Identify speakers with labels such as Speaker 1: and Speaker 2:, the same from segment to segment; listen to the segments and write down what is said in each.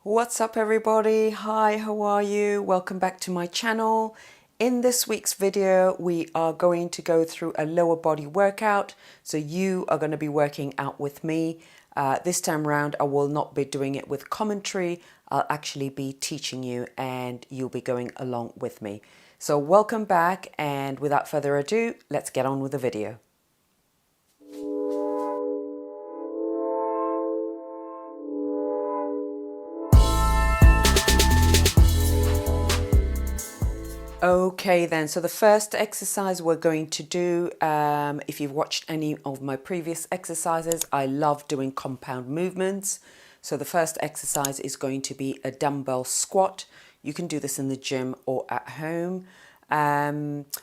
Speaker 1: What's up everybody? Hi, how are you? Welcome back to my channel. In this week's video, we are going to go through a lower body workout. So you are going to be working out with me. This time around, I will not be doing it with commentary. I'll actually be teaching you and you'll be going along with me. So welcome back, and without further ado, let's get on with the video. Okay then, so the first exercise we're going to do, if you've watched any of my previous exercises, I love doing compound movements. So the first exercise is going to be a dumbbell squat. You can do this in the gym or at home.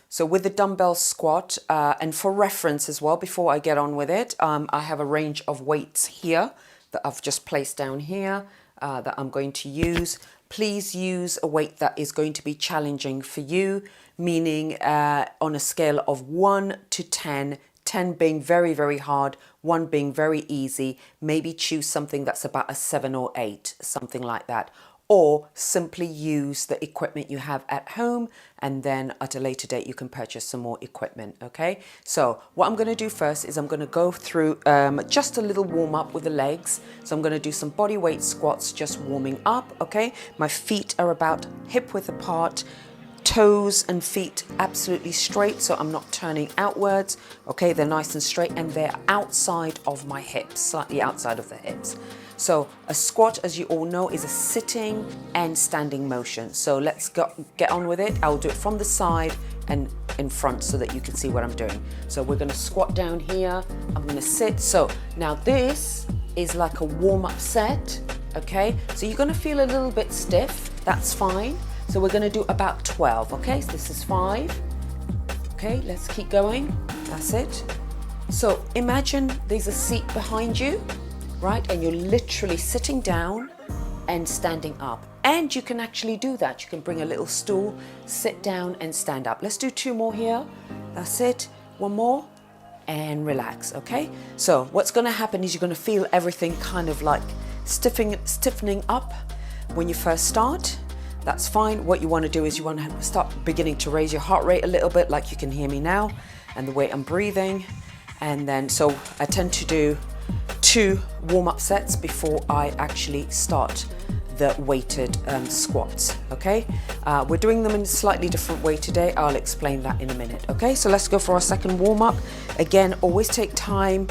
Speaker 1: So with the dumbbell squat, and for reference as well, before I get on with it, I have a range of weights here that I've just placed down here that I'm going to use. Please use a weight that is going to be challenging for you, meaning on a scale of 1 to 10, 10 being very, very hard, 1 being very easy. Maybe choose something that's about a 7 or 8, something like that. Or simply use the equipment you have at home, and then at a later date you can purchase some more equipment, okay? So what I'm going to do first is I'm going to go through just a little warm up with the legs. So I'm going to do some body weight squats, just warming up, okay? My feet are about hip width apart, toes and feet absolutely straight, so I'm not turning outwards, okay? They're nice and straight, and they're outside of my hips, slightly outside of the hips. So a squat, as you all know, is a sitting and standing motion. So let's get on with it. I'll do it from the side and in front so that you can see what I'm doing. So we're gonna squat down here. I'm gonna sit. So now this is like a warm-up set, okay? So you're gonna feel a little bit stiff, that's fine. So we're gonna do about 12, okay? So this is 5. Okay, let's keep going, that's it. So imagine there's a seat behind you, right? And you're literally sitting down and standing up. And you can actually do that. You can bring a little stool, sit down and stand up. Let's do 2 more here. That's it. 1 more and relax, okay? So what's gonna happen is you're gonna feel everything kind of like stiffening up when you first start. That's fine. What you wanna do is you wanna start beginning to raise your heart rate a little bit, like you can hear me now, and the way I'm breathing. And then, so I tend to do 2 warm-up sets before I actually start the weighted squats, okay? We're doing them in a slightly different way today. I'll explain that in a minute, okay? So let's go for our second warm-up. Again, always take time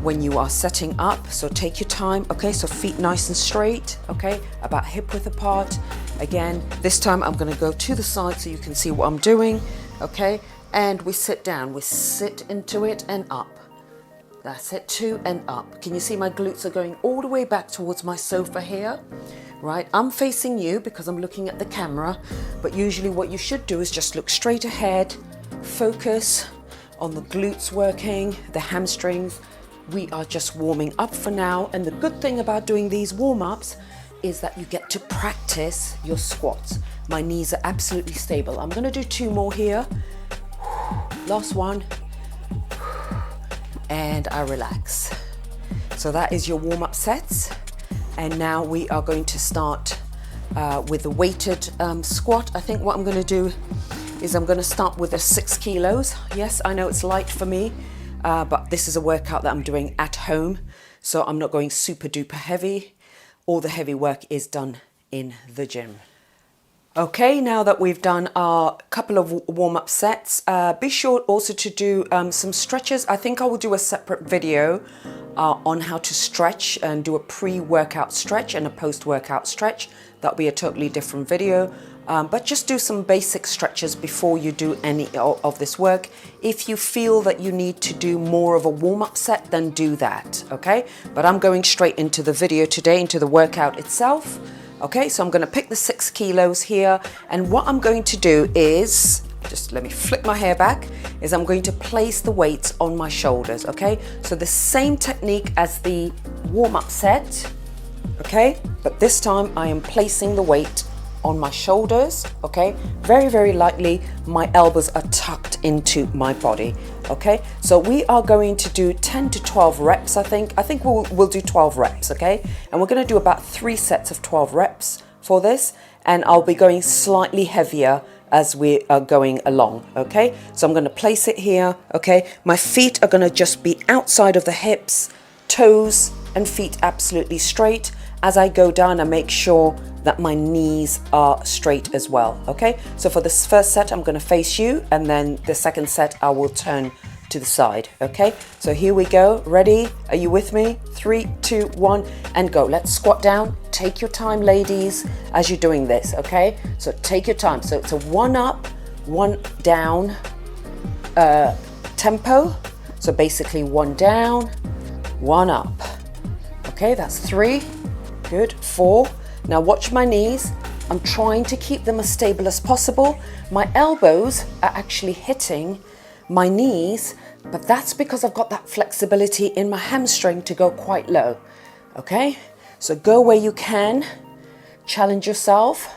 Speaker 1: when you are setting up, so take your time, okay? So feet nice and straight, okay? About hip width apart. Again, this time I'm gonna go to the side so you can see what I'm doing, okay? And we sit down, we sit into it and up. That's it, 2 and up. Can you see my glutes are going all the way back towards my sofa here, right? I'm facing you because I'm looking at the camera, but usually what you should do is just look straight ahead, focus on the glutes working, the hamstrings. We are just warming up for now. And the good thing about doing these warm-ups is that you get to practice your squats. My knees are absolutely stable. I'm gonna do 2 more here. Last one. And I relax. So that is your warm-up sets. And now we are going to start with the weighted squat. I think what I'm going to do is I'm going to start with a 6 kilos. Yes, I know it's light for me, but this is a workout that I'm doing at home. So I'm not going super duper heavy. All the heavy work is done in the gym. Okay, now that we've done our couple of warm-up sets, be sure also to do some stretches. I think I will do a separate video on how to stretch and do a pre-workout stretch and a post-workout stretch. That'll be a totally different video, but just do some basic stretches before you do any of this work. If you feel that you need to do more of a warm-up set, then do that, okay? But I'm going straight into the video today, into the workout itself. Okay, so I'm going to pick the 6 kilos here, and what I'm going to do is, just let me flip my hair back, is I'm going to place the weights on my shoulders, okay? So the same technique as the warm-up set, okay? But this time I am placing the weight on my shoulders, okay? Very, very lightly. My elbows are tucked into my body, okay? So we are going to do 10 to 12 reps, I think. I think we'll do 12 reps, okay? And we're gonna do about 3 sets of 12 reps for this, and I'll be going slightly heavier as we are going along, okay? So I'm gonna place it here, okay? My feet are gonna just be outside of the hips, toes and feet absolutely straight. As I go down, I make sure that my knees are straight as well, okay? So for this first set, I'm gonna face you, and then the second set, I will turn to the side, okay? So here we go, ready? Are you with me? 3, 2, 1, and go. Let's squat down. Take your time, ladies, as you're doing this, okay? So take your time. So it's a 1 up, 1 down tempo. So basically 1 down, 1 up. Okay, that's 3, good, 4. Now watch my knees. I'm trying to keep them as stable as possible. My elbows are actually hitting my knees, but that's because I've got that flexibility in my hamstring to go quite low, okay? So go where you can, challenge yourself.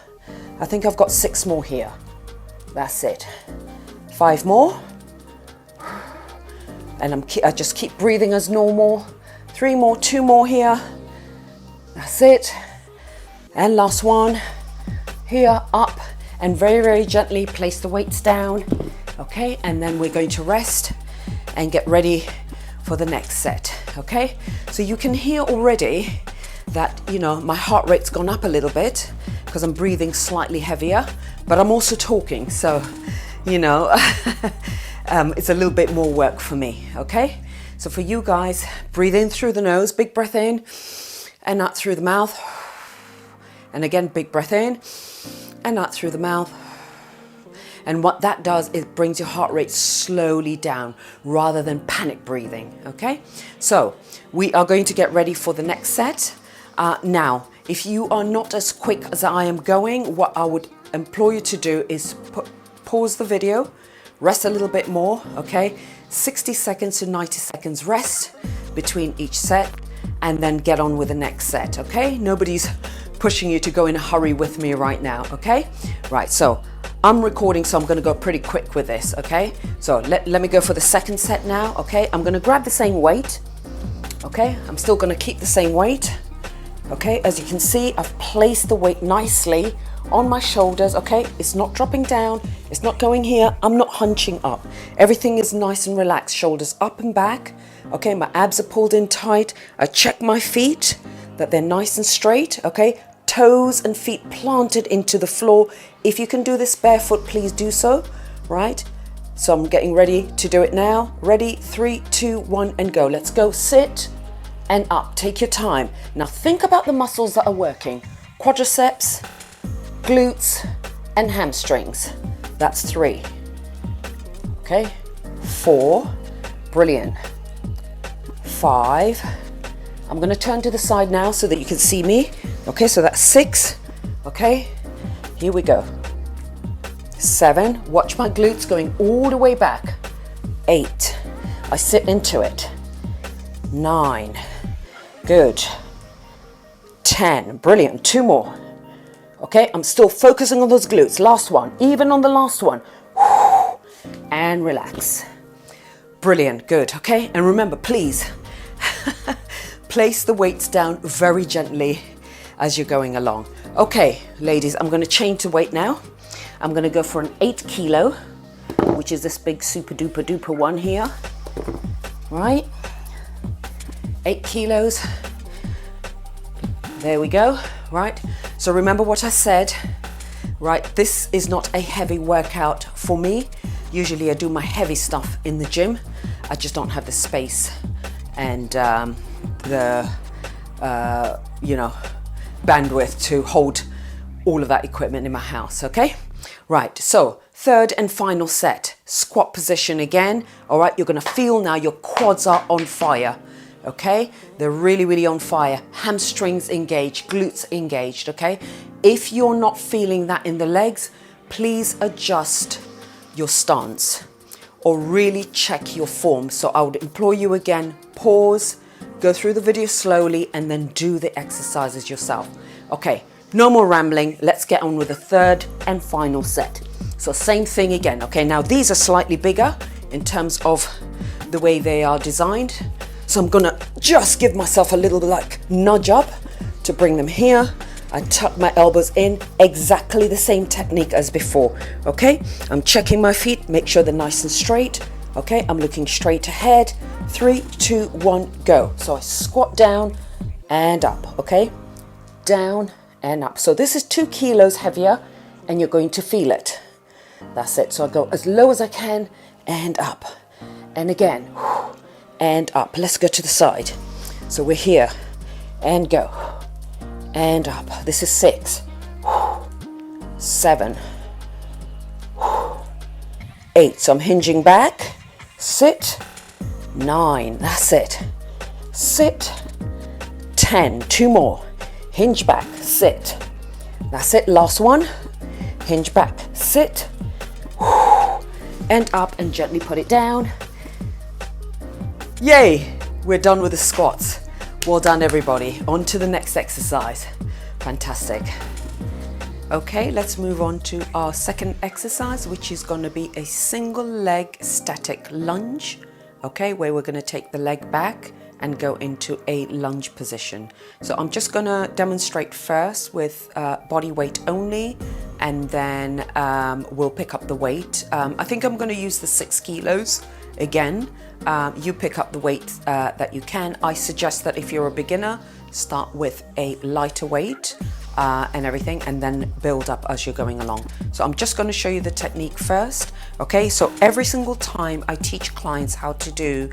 Speaker 1: I think I've got 6 more here. That's it. 5 more. And I just keep breathing as normal. 3 more, 2 more here. That's it. And last one. Here, up, and very, very gently place the weights down. Okay, and then we're going to rest and get ready for the next set, okay? So you can hear already that, you know, my heart rate's gone up a little bit because I'm breathing slightly heavier, but I'm also talking, so, you know, it's a little bit more work for me, okay? So for you guys, breathe in through the nose, big breath in, and out through the mouth. And again, big breath in, and out through the mouth. And what that does is brings your heart rate slowly down rather than panic breathing, okay? So we are going to get ready for the next set. Now, if you are not as quick as I am going, what I would implore you to do is pause the video, rest a little bit more, okay? 60 seconds to 90 seconds rest between each set, and then get on with the next set, okay? Nobody's pushing you to go in a hurry with me right now, okay? Right, so I'm recording, so I'm gonna go pretty quick with this, okay? So let me go for the second set now, okay? I'm gonna grab the same weight, okay? I'm still gonna keep the same weight, okay? As you can see, I've placed the weight nicely on my shoulders, okay? It's not dropping down, it's not going here, I'm not hunching up. Everything is nice and relaxed, shoulders up and back, okay? My abs are pulled in tight. I check my feet, that they're nice and straight, okay? Toes and feet planted into the floor. If you can do this barefoot, please do so, right? So I'm getting ready to do it now. Ready, 3, 2, 1, and go. Let's go, sit and up, take your time. Now think about the muscles that are working. Quadriceps, glutes, and hamstrings. That's 3, okay? 4, brilliant. 5, I'm gonna turn to the side now so that you can see me. Okay, so that's 6, okay? Here we go. 7, watch my glutes going all the way back. 8, I sit into it. 9, good. 10, brilliant, 2 more. Okay, I'm still focusing on those glutes. Last one, even on the last one. And relax. Brilliant, good, okay? And remember, please, place the weights down very gently as you're going along. Okay, ladies, I'm gonna change the weight now. I'm gonna go for an 8 kilo, which is this big super duper duper one here, right? 8 kilos, there we go, right? So remember what I said, right? This is not a heavy workout for me. Usually I do my heavy stuff in the gym. I just don't have the space and you know, bandwidth to hold all of that equipment in my house, okay? Right, so third and final set, squat position again. All right, you're gonna feel now your quads are on fire, okay? They're really, really on fire. Hamstrings engaged, glutes engaged, okay? If you're not feeling that in the legs, please adjust your stance or really check your form. So I would implore you again, pause, go through the video slowly and then do the exercises yourself. Okay, no more rambling. Let's get on with the third and final set. So same thing again. Okay, now these are slightly bigger in terms of the way they are designed. So I'm gonna just give myself a little like nudge up to bring them here. I tuck my elbows in, exactly the same technique as before. Okay, I'm checking my feet, make sure they're nice and straight. Okay, I'm looking straight ahead. 3, 2, 1, go. So I squat down and up. Okay, down and up. So this is 2 kilos heavier and you're going to feel it. That's it. So I go as low as I can and up. And again, and up. Let's go to the side. So we're here and go and up. This is 6, 7, 8. So I'm hinging back. Sit. 9. That's it. Sit. 10. 2 more. Hinge back. Sit. That's it. Last one. Hinge back. Sit. And up and gently put it down. Yay! We're done with the squats. Well done, everybody. On to the next exercise. Fantastic. Okay, let's move on to our second exercise, which is going to be a single leg static lunge. Okay, where we're going to take the leg back and go into a lunge position. So I'm just going to demonstrate first with body weight only, and then we'll pick up the weight. I think I'm going to use the 6 kilos again. You pick up the weight that you can. I suggest that if you're a beginner, start with a lighter weight and everything, and then build up as you're going along. So I'm just going to show you the technique first. Okay, so every single time I teach clients how to do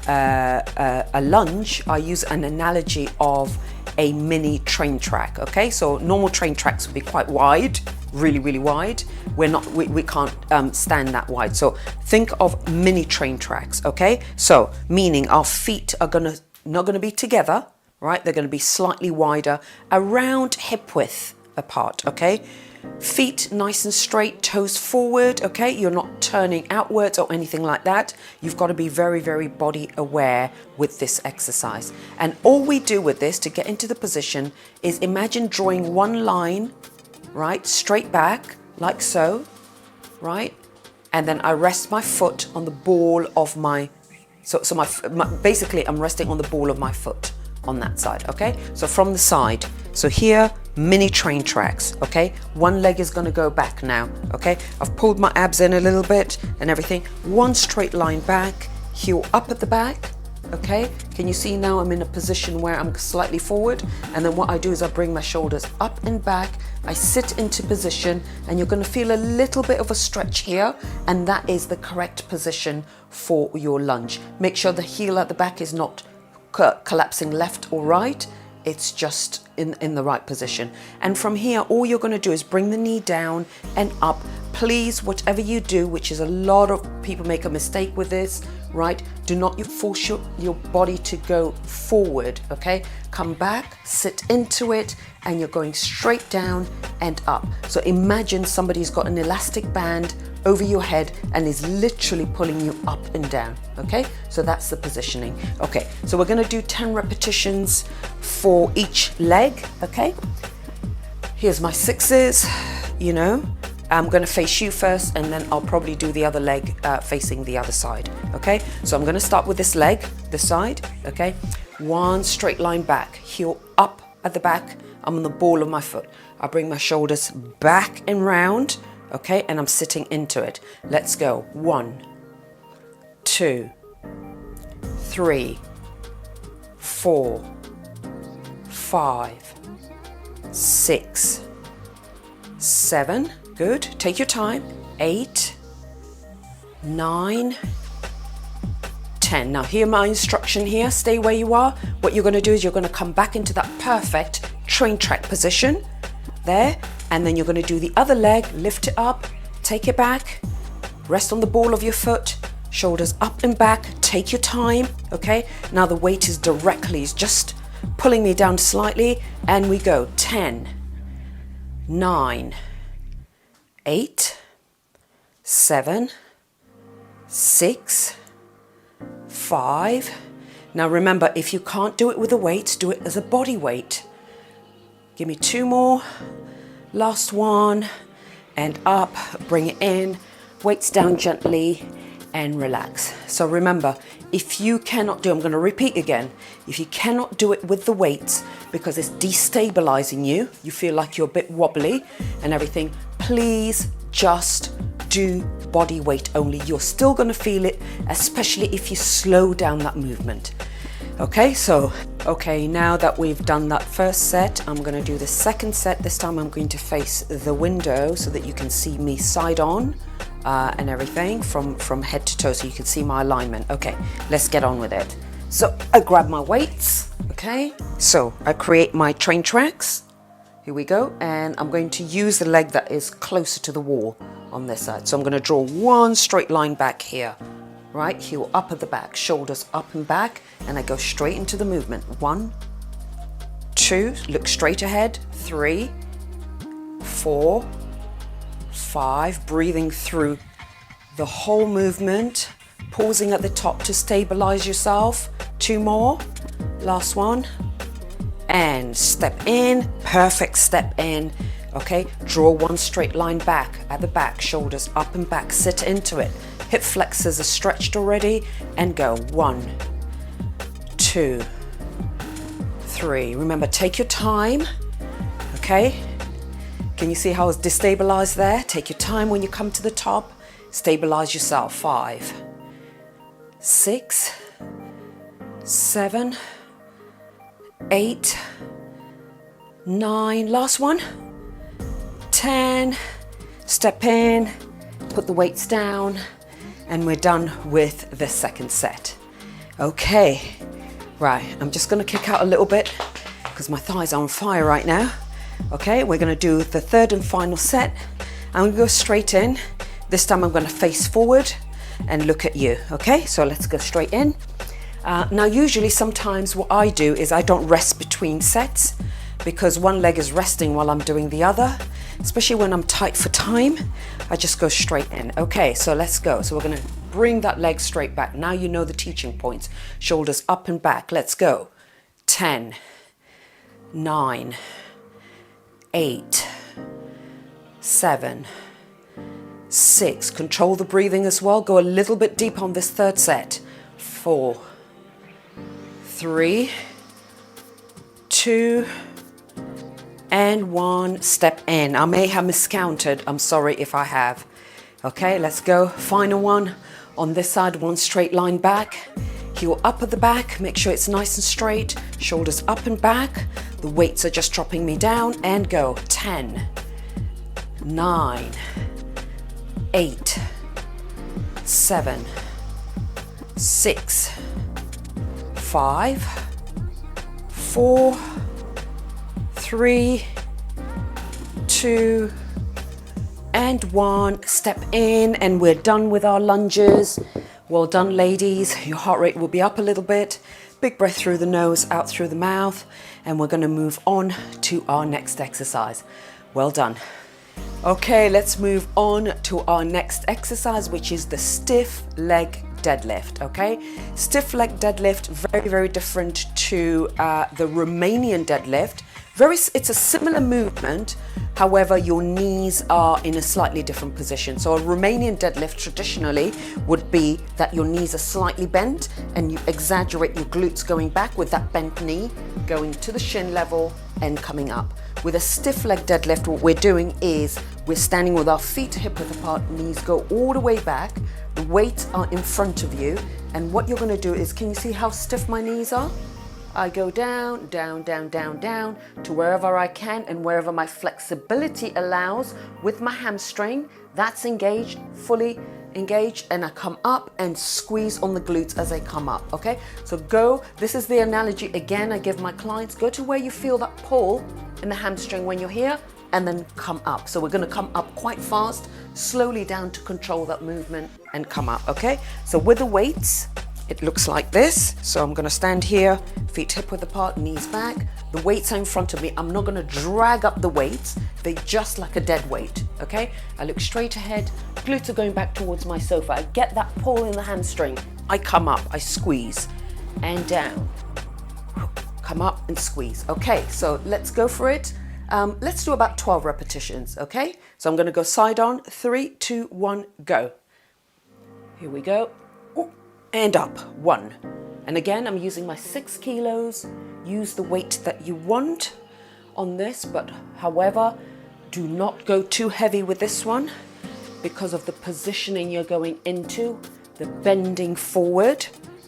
Speaker 1: a lunge, I use an analogy of a mini train track. Okay, so normal train tracks would be quite wide, really wide. We can't stand that wide. So think of mini train tracks. Okay, so meaning our feet are not gonna be together, right? They're gonna be slightly wider, around hip width apart. Okay, feet nice and straight, toes forward. Okay, you're not turning outwards or anything like that. You've got to be very body aware with this exercise. And all we do with this to get into the position is imagine drawing one line, right, straight back like so, right, and then I rest my foot on the ball of my, basically I'm resting on the ball of my foot on that side. Okay, so from the side, so here, mini train tracks. Okay, one leg is going to go back now. Okay, I've pulled my abs in a little bit and everything. One straight line back, heel up at the back. Okay, can you see now I'm in a position where I'm slightly forward, and then what I do is I bring my shoulders up and back. I sit into position, and you're going to feel a little bit of a stretch here, and that is the correct position for your lunge. Make sure the heel at the back is not collapsing left or right. It's just in the right position. And from here, all you're going to do is bring the knee down and up. Please, whatever you do, which is a lot of people make a mistake with this, right? Do not force your body to go forward, okay? Come back, sit into it, and you're going straight down and up. So imagine somebody's got an elastic band over your head and is literally pulling you up and down. Okay, so that's the positioning. Okay, so we're going to do 10 repetitions for each leg. Okay, here's my 6s. You know, I'm going to face you first, and then I'll probably do the other leg facing the other side. Okay, so I'm going to start with this leg, this side. Okay, one straight line back, heel up at the back. I'm on the ball of my foot. I bring my shoulders back and round. Okay, and I'm sitting into it. Let's go. 1, 2, 3, 4, 5, 6, 7. Good. Take your time. 8, 9, 10. Now hear my instruction here. Stay where you are. What you're going to do is you're going to come back into that perfect train track position there. And then you're going to do the other leg, lift it up, take it back, rest on the ball of your foot, shoulders up and back, take your time, okay? Now the weight is directly, it's just pulling me down slightly, and we go 10, 9, 8, 7, 6, 5. Now remember, if you can't do it with a weight, do it as a body weight. Give me 2 more. Last one. And up, bring it in, weights down gently and relax. So remember, if you cannot do, I'm going to repeat again, if you cannot do it with the weights because it's destabilizing you, you feel like you're a bit wobbly and everything, please just do body weight only. You're still going to feel it, especially if you slow down that movement. Okay, so, now that we've done that first set, I'm going to do the second set. This time I'm going to face the window so that you can see me side on and everything from head to toe so you can see my alignment. Okay, let's get on with it. So I grab my weights, okay? So I create my train tracks. Here we go. And I'm going to use the leg that is closer to the wall on this side. So I'm going to draw one straight line back here. Right, heel up at the back, shoulders up and back, and I go straight into the movement. 1, 2, look straight ahead. 3, 4, 5, breathing through the whole movement, pausing at the top to stabilize yourself. 2 more, last one, and step in, perfect step in. Okay, draw one straight line back at the back, shoulders up and back, sit into it. Hip flexors are stretched already and go. 1, 2, 3. Remember, take your time, okay? Can you see how it's destabilized there? Take your time when you come to the top. Stabilize yourself. 5, 6, 7, 8, 9. Last one. 10. Step in, put the weights down, and we're done with the second set. Okay, right, I'm just gonna kick out a little bit because my thighs are on fire right now. Okay, we're gonna do the third and final set. I'm gonna go straight in. This time I'm gonna face forward and look at you, okay? So let's go straight in. Now usually sometimes what I do is I don't rest between sets because one leg is resting while I'm doing the other. Especially when I'm tight for time, I just go straight in. Okay, so let's go. So we're gonna bring that leg straight back. Now you know the teaching points. Shoulders up and back, let's go. 10, 9, 8, 7, 6. Control the breathing as well. Go a little bit deep on this third set. 4, 3, 2, and 1. Step in. I may have miscounted. I'm sorry if I have. Okay, let's go. Final one on this side. One straight line back. Heel up at the back. Make sure it's nice and straight. Shoulders up and back. The weights are just dropping me down. And go. 10, 9, 8, 7, 6, 5, 4, 3, 2, and 1. Step in, and we're done with our lunges. Well done, ladies. Your heart rate will be up a little bit. Big breath through the nose, out through the mouth, and we're going to move on to our next exercise. Well done. Okay, let's move on to our next exercise, which is the stiff leg deadlift. Okay, stiff leg deadlift, very, very different to the Romanian deadlift. It's a similar movement, however your knees are in a slightly different position. So a Romanian deadlift traditionally would be that your knees are slightly bent and you exaggerate your glutes going back with that bent knee going to the shin level and coming up. With a stiff leg deadlift, what we're doing is we're standing with our feet hip width apart, knees go all the way back, the weights are in front of you, and what you're going to do is, can you see how stiff my knees are? I go down, down, down, down, down to wherever I can and wherever my flexibility allows with my hamstring. That's engaged, fully engaged, and I come up and squeeze on the glutes as I come up, okay? So go, this is the analogy again I give my clients, go to where you feel that pull in the hamstring when you're here and then come up. So we're gonna come up quite fast, slowly down to control that movement and come up, okay? So with the weights, it looks like this. So I'm gonna stand here, feet hip width apart, knees back. The weights are in front of me. I'm not gonna drag up the weights. They're just like a dead weight, okay? I look straight ahead, glutes are going back towards my sofa. I get that pull in the hamstring. I come up, I squeeze, and down. Come up and squeeze. Okay, so let's go for it. Let's do about 12 repetitions, okay? So I'm gonna go side on, 3, 2, 1, go. Here we go, ooh, and up, 1. And again, I'm using my 6 kilos. Use the weight that you want on this, but however, do not go too heavy with this one because of the positioning you're going into, the bending forward,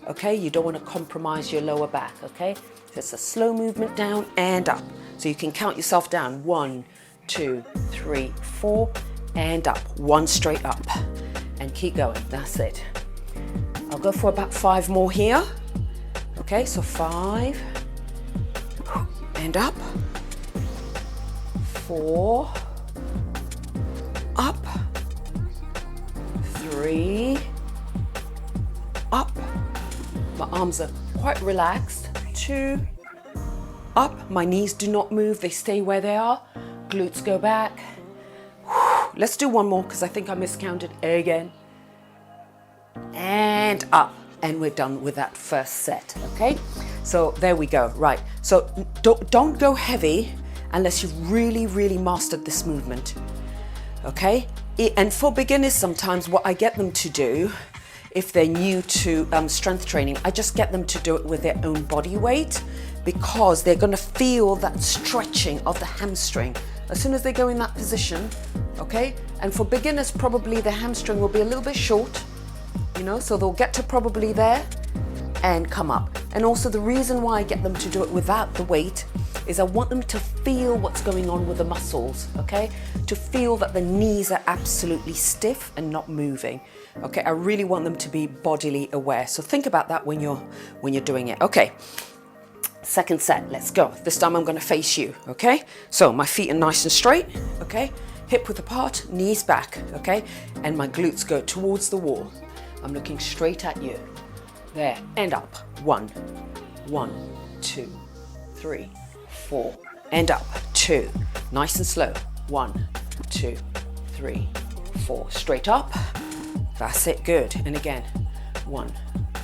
Speaker 1: okay? You don't want to compromise your lower back, okay? So it's a slow movement down and up. So you can count yourself down, 1, 2, 3, 4, and up, 1 straight up, and keep going, that's it. I'll go for about 5 more here. Okay, so 5, and up, 4, up, 3, up, my arms are quite relaxed, 2, up, my knees do not move, they stay where they are, glutes go back. Let's do one more because I think I miscounted again, and up. And we're done with that first set, okay? So there we go, right. So don't go heavy unless you've really, really mastered this movement, okay? And for beginners, sometimes what I get them to do, if they're new to strength training, I just get them to do it with their own body weight because they're gonna feel that stretching of the hamstring as soon as they go in that position, okay? And for beginners, probably the hamstring will be a little bit short, you know, so they'll get to probably there and come up. And also the reason why I get them to do it without the weight is I want them to feel what's going on with the muscles, okay? To feel that the knees are absolutely stiff and not moving, okay? I really want them to be bodily aware. So think about that when you're doing it. Okay, second set, let's go. This time I'm gonna face you, okay? So my feet are nice and straight, okay? Hip width apart, knees back, okay? And my glutes go towards the wall. I'm looking straight at you. There, and up. 1, 1, 2, 3, 4, and up. 2, nice and slow. 1, 2, 3, 4, straight up. That's it, good. And again, 1,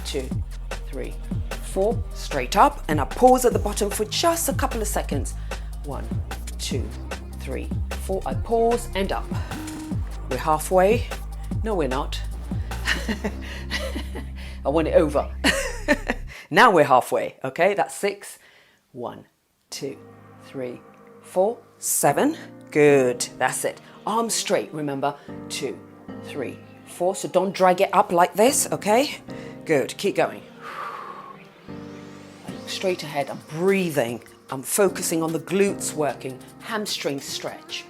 Speaker 1: 2, 3, 4, straight up. And I pause at the bottom for just a couple of seconds. 1, 2, 3, 4, I pause and up. We're halfway. No, we're not. I want it over. Now we're halfway, okay? That's 6. 1, 2, 3, 4, 7. Good, that's it. Arms straight, remember. 2, 3, 4. So don't drag it up like this, okay? Good, keep going. I look straight ahead, I'm breathing. I'm focusing on the glutes working, hamstring stretch.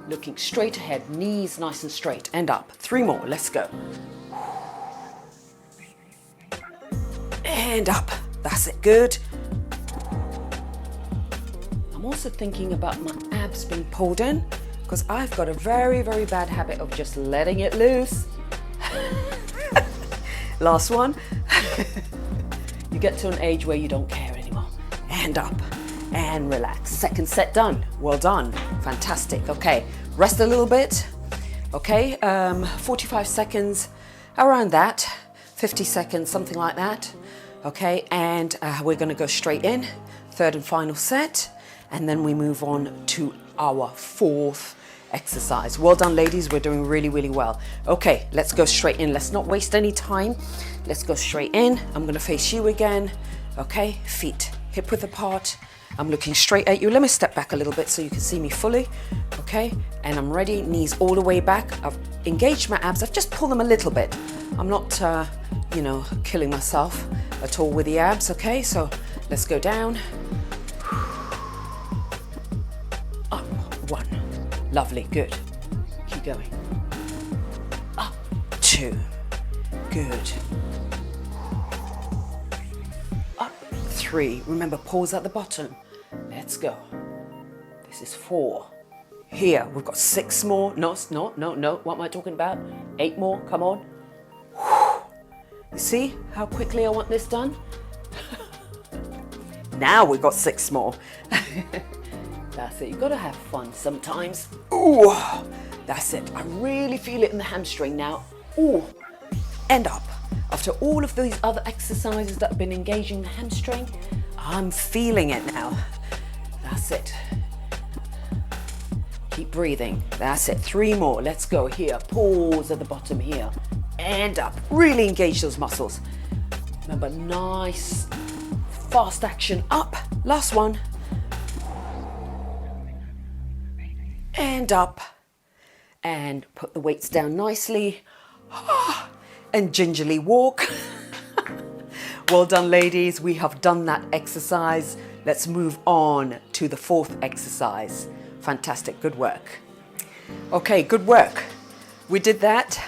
Speaker 1: Looking straight ahead, knees nice and straight, and up. 3 more, let's go. And up, that's it, good. I'm also thinking about my abs being pulled in because I've got a very, very bad habit of just letting it loose. Last one. You get to an age where you don't care anymore. And up and relax. Second set done. Well done. Fantastic. Okay, rest a little bit. Okay, 45 seconds, around that. 50 seconds, something like that. Okay, and we're gonna go straight in, third and final set, and then we move on to our 4th exercise. Well done, ladies, we're doing really, really well. Okay, let's go straight in. Let's not waste any time. Let's go straight in. I'm gonna face you again. Okay, feet hip width apart. I'm looking straight at you. Let me step back a little bit so you can see me fully. Okay, and I'm ready, knees all the way back. I've engaged my abs. I've just pulled them a little bit. I'm not, you know, killing myself at all with the abs. Okay, so let's go down. Up, 1. Lovely, good. Keep going. Up, 2. Good. Up, 3. Remember, pause at the bottom. Let's go. This is 4. Here, we've got 6 more. No. What am I talking about? 8 more, come on. You see how quickly I want this done? Now we've got 6 more. That's it, you've got to have fun sometimes. Ooh, that's it. I really feel it in the hamstring now. Ooh, and up. After all of these other exercises that have been engaging the hamstring, I'm feeling it now. That's it. breathing. That's it. 3 more. Let's go here. Pause at the bottom here. And up. Really engage those muscles. Remember, nice, fast action. Up. Last one. And up. And put the weights down nicely. And gingerly walk. Well done, ladies. We have done that exercise. Let's move on to the 4th exercise. Fantastic. Good work. Okay, good work. We did that.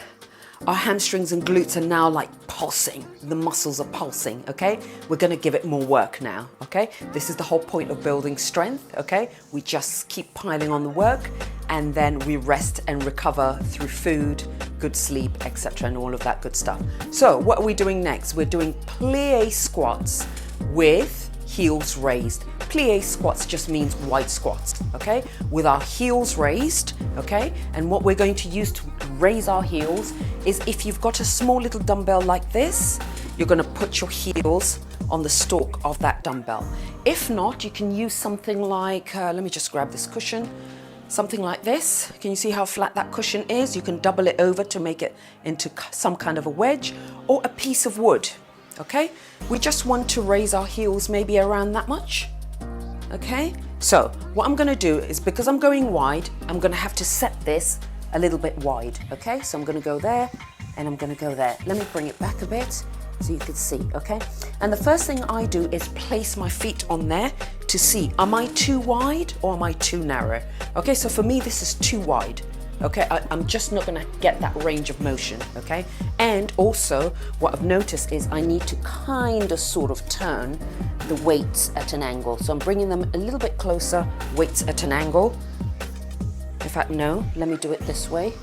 Speaker 1: Our hamstrings and glutes are now like pulsing. The muscles are pulsing, okay? We're going to give it more work now, okay? This is the whole point of building strength, okay? We just keep piling on the work, and then we rest and recover through food, good sleep, etc., and all of that good stuff. So what are we doing next? We're doing plie squats with heels raised. Plie squats just means wide squats, okay? With our heels raised, okay? And what we're going to use to raise our heels is, if you've got a small little dumbbell like this, you're going to put your heels on the stalk of that dumbbell. If not, you can use something like, let me just grab this cushion, something like this. Can you see how flat that cushion is? You can double it over to make it into some kind of a wedge, or a piece of wood, okay? We just want to raise our heels maybe around that much, okay? So what I'm going to do is, because I'm going wide, I'm going to have to set this a little bit wide, okay? So I'm going to go there and I'm going to go there. Let me bring it back a bit so you can see, okay? And the first thing I do is place my feet on there to see, am I too wide or am I too narrow? Okay, so for me, this is too wide. Okay, I'm just not going to get that range of motion, okay? And also, what I've noticed is I need to kind of sort of turn the weights at an angle. So I'm bringing them a little bit closer, weights at an angle. In fact, no, let me do it this way,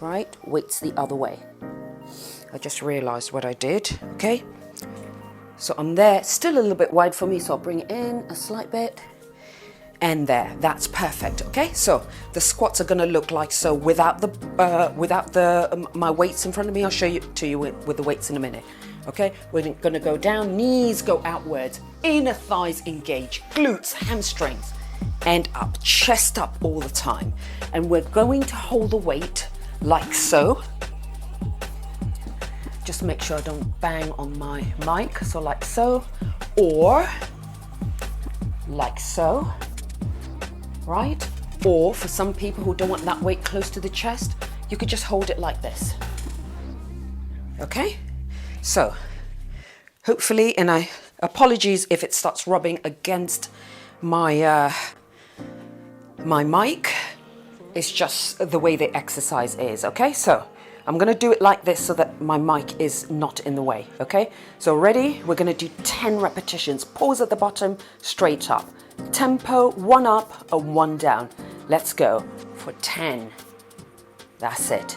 Speaker 1: right? Weights the other way. I just realized what I did, okay? So I'm there, still a little bit wide for me, so I'll bring it in a slight bit. And there, that's perfect, okay? So the squats are gonna look like so without my weights in front of me. I'll show you to you with the weights in a minute, okay? We're gonna go down, knees go outwards, inner thighs engage, glutes, hamstrings, and up, chest up all the time. And we're going to hold the weight like so. Just make sure I don't bang on my mic, so like so, or like so. Right? Or for some people who don't want that weight close to the chest, you could just hold it like this. Okay? So, hopefully, and I apologies if it starts rubbing against my my mic. It's just the way the exercise is, okay? So, I'm gonna do it like this so that my mic is not in the way, okay? So ready? We're gonna do 10 repetitions. Pause at the bottom, straight up. Tempo, 1 up and 1 down. Let's go for 10. That's it.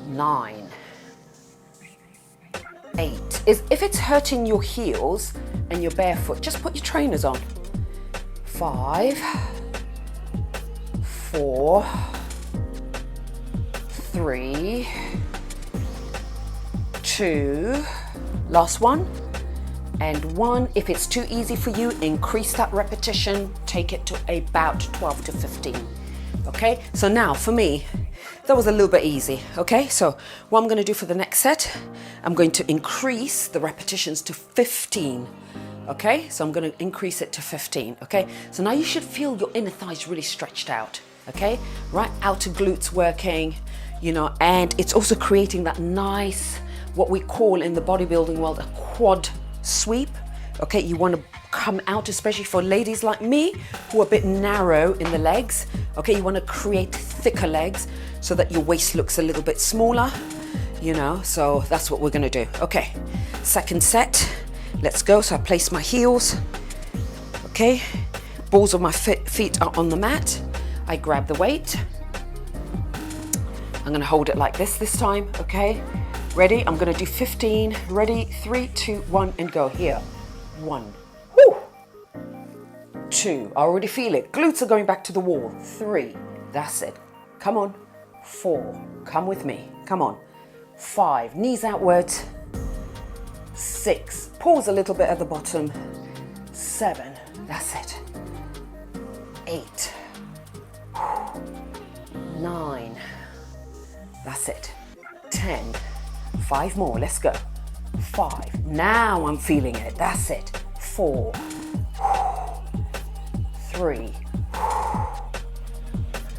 Speaker 1: 9. 8. If it's hurting your heels and you're barefoot, just put your trainers on. 5. 4. 3. 2. Last one. And 1. If it's too easy for you, increase that repetition, take it to about 12 to 15. Okay, so now for me, that was a little bit easy. Okay, so what I'm going to do for the next set, I'm going to increase the repetitions to 15. Okay, so I'm going to increase it to 15. Okay, so now you should feel your inner thighs really stretched out. Okay, right, outer glutes working, you know, and it's also creating that nice, what we call in the bodybuilding world, a quad sweep. Okay, you want to come out, especially for ladies like me who are a bit narrow in the legs. Okay, you want to create thicker legs so that your waist looks a little bit smaller, you know, so that's what we're going to do. Okay, second set, let's go. So I place my heels, okay, balls of my feet are on the mat. I grab the weight. I'm going to hold it like this time, okay? Ready? I'm going to do 15. Ready? 3, 2, 1, and go. Here. 1. Woo! 2. I already feel it. Glutes are going back to the wall. 3. That's it. Come on. 4. Come with me. Come on. 5. Knees outwards. 6. Pause a little bit at the bottom. 7. That's it. 8. 9. That's it. 10. 5 more. Let's go. 5. Now I'm feeling it. That's it. 4. 3.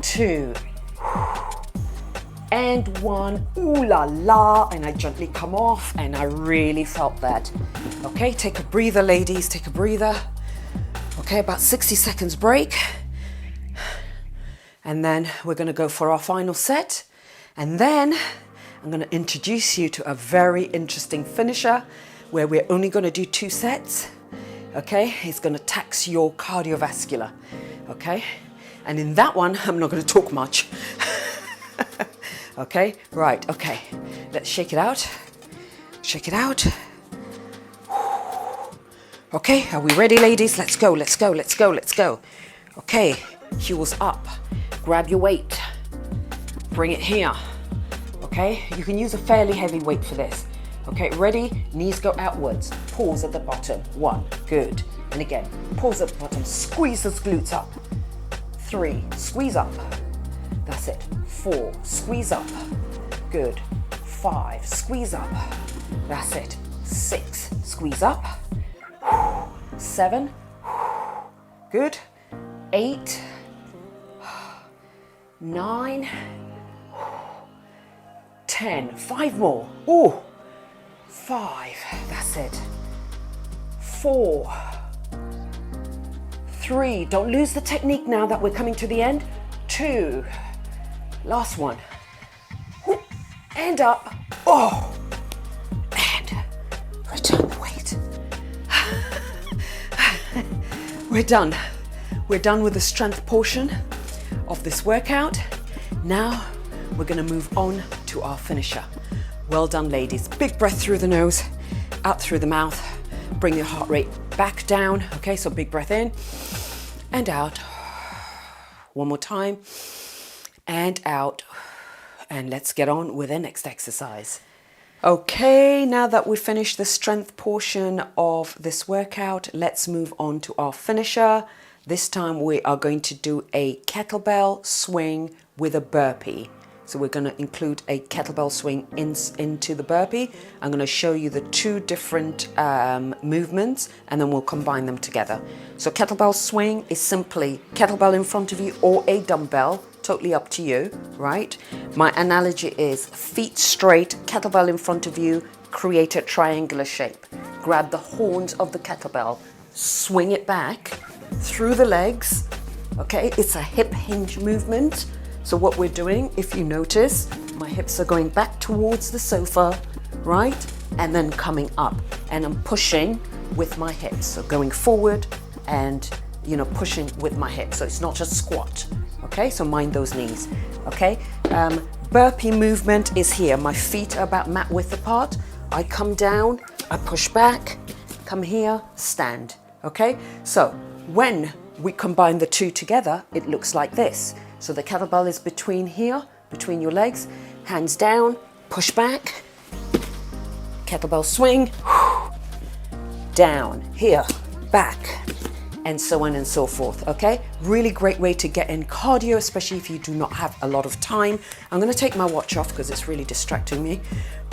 Speaker 1: 2. And 1. Ooh la la. And I gently come off, and I really felt that. Okay, take a breather, ladies. Take a breather. Okay, about 60 seconds break. And then we're going to go for our final set. And then I'm going to introduce you to a very interesting finisher where we're only going to do 2 sets. Okay, it's going to tax your cardiovascular. Okay, and in that one, I'm not going to talk much. Okay, right, okay. Let's shake it out. Shake it out. Okay, are we ready, ladies? Let's go, let's go, let's go, let's go. Okay, heels up. Grab your weight. Bring it here. Okay, you can use a fairly heavy weight for this. Okay, ready? Knees go outwards. Pause at the bottom. 1, good. And again, pause at the bottom. Squeeze those glutes up. 3, squeeze up. That's it. 4, squeeze up. Good. 5, squeeze up. That's it. 6, squeeze up. 7, good. 8, 9, 10. 5 more. Ooh. 5, that's it. 4, 3, don't lose the technique now that we're coming to the end. 2, last one. And up. Oh, and return the weight. We're done. We're done with the strength portion of this workout. Now we're going to move on to our finisher. Well done, ladies. Big breath through the nose, out through the mouth. Bring your heart rate back down. Okay, so big breath in and out. One more time. And out. And let's get on with the next exercise. Okay, now that we've finished the strength portion of this workout, let's move on to our finisher. This time we are going to do a kettlebell swing with a burpee. So we're going to include a kettlebell swing into the burpee. I'm going to show you the 2 different movements, and then we'll combine them together. So kettlebell swing is simply kettlebell in front of you or a dumbbell, totally up to you, right? My analogy is feet straight, kettlebell in front of you, create a triangular shape. Grab the horns of the kettlebell, swing it back through the legs. Okay, it's a hip hinge movement. So what we're doing, if you notice, my hips are going back towards the sofa, right? And then coming up, and I'm pushing with my hips. So going forward and, pushing with my hips. So it's not just squat, okay? So mind those knees, okay? Burpee movement is here. My feet are about mat width apart. I come down, I push back, come here, stand, okay? So when we combine the 2 together, it looks like this. So the kettlebell is between here, between your legs, hands down, push back, kettlebell swing, down, here, back, and so on and so forth, okay? Really great way to get in cardio, especially if you do not have a lot of time. I'm gonna take my watch off because it's really distracting me,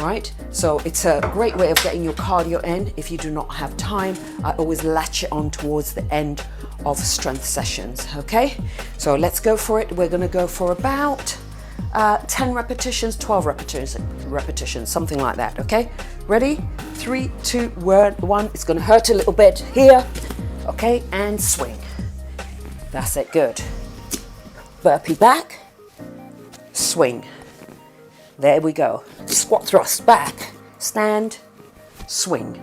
Speaker 1: right? So it's a great way of getting your cardio in if you do not have time. I always latch it on towards the end of strength sessions, okay? So let's go for it. We're gonna go for about 10 repetitions, 12 repetitions, something like that, okay? Ready? 3, 2, 1. It's gonna hurt a little bit here, okay? And swing. That's it, good. Burpee back, swing. There we go. Squat thrust back, stand, swing.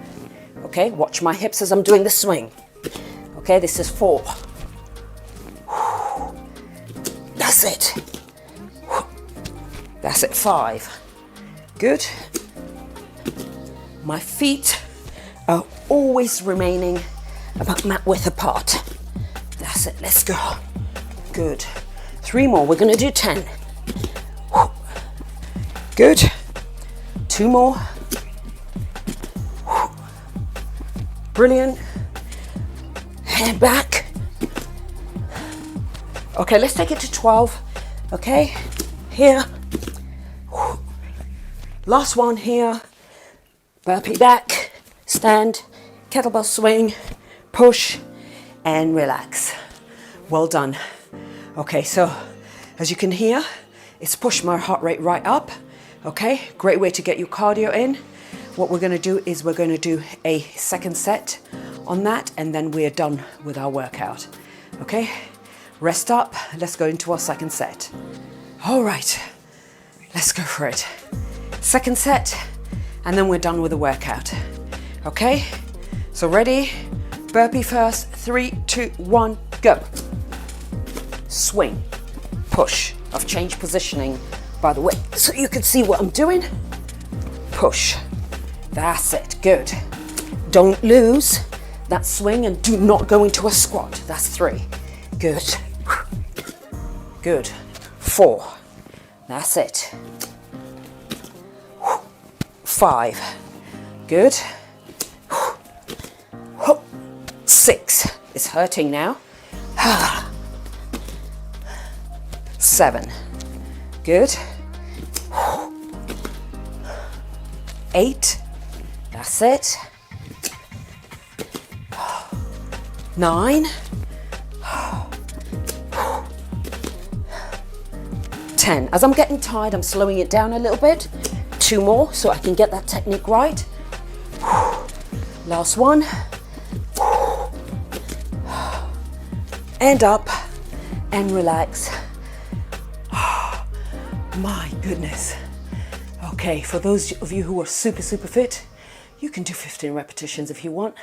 Speaker 1: Okay, watch my hips as I'm doing the swing. Okay, this is 4. That's it. That's it, 5. Good. My feet are always remaining about mat width apart. That's it, let's go. Good. 3 more, we're gonna do 10. Good. 2 more. Brilliant. Hand back. Okay, let's take it to 12. Okay,
Speaker 2: here. Last one here. Burpee back, stand, kettlebell swing, push, and relax. Well done. Okay, so as you can hear, it's pushed my heart rate right up. Okay, great way to get your cardio in. What we're gonna do is we're gonna do a second set on that, and then we're done with our workout. Okay, rest up, let's go into our second set. All right, let's go for it. Second set, and then we're done with the workout. Okay, so ready? Burpee first, 3, 2, 1, go. Swing, push. I've changed positioning, by the way, so you can see what I'm doing. Push, that's it, good. Don't lose that swing and do not go into a squat. That's 3, good. Good, 4, that's it. 5, good. 6, it's hurting now. 7, good. 8, that's it. 9, 10. As I'm getting tired, I'm slowing it down a little bit. 2 more so I can get that technique right. Last one. And up and relax. My goodness. Okay, for those of you who are super fit, you can do 15 repetitions if you want.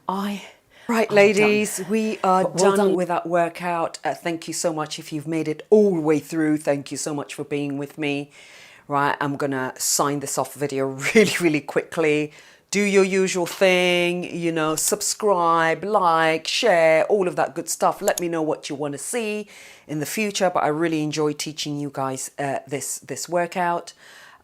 Speaker 2: Right, ladies, we are done with that workout. Thank you so much if you've made it all the way through. Thank you so much for being with me. Right, I'm gonna sign this off video really quickly. Do your usual thing, you know, subscribe, like, share, all of that good stuff. Let me know what you want to see in the future, but I really enjoy teaching you guys this workout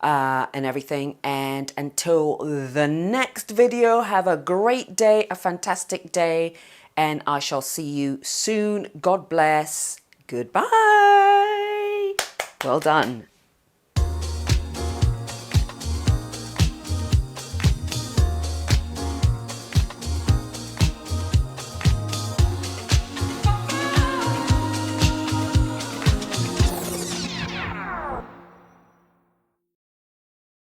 Speaker 2: and everything. And until the next video, have a great day, a fantastic day, and I shall see you soon. God bless. Goodbye. Well done.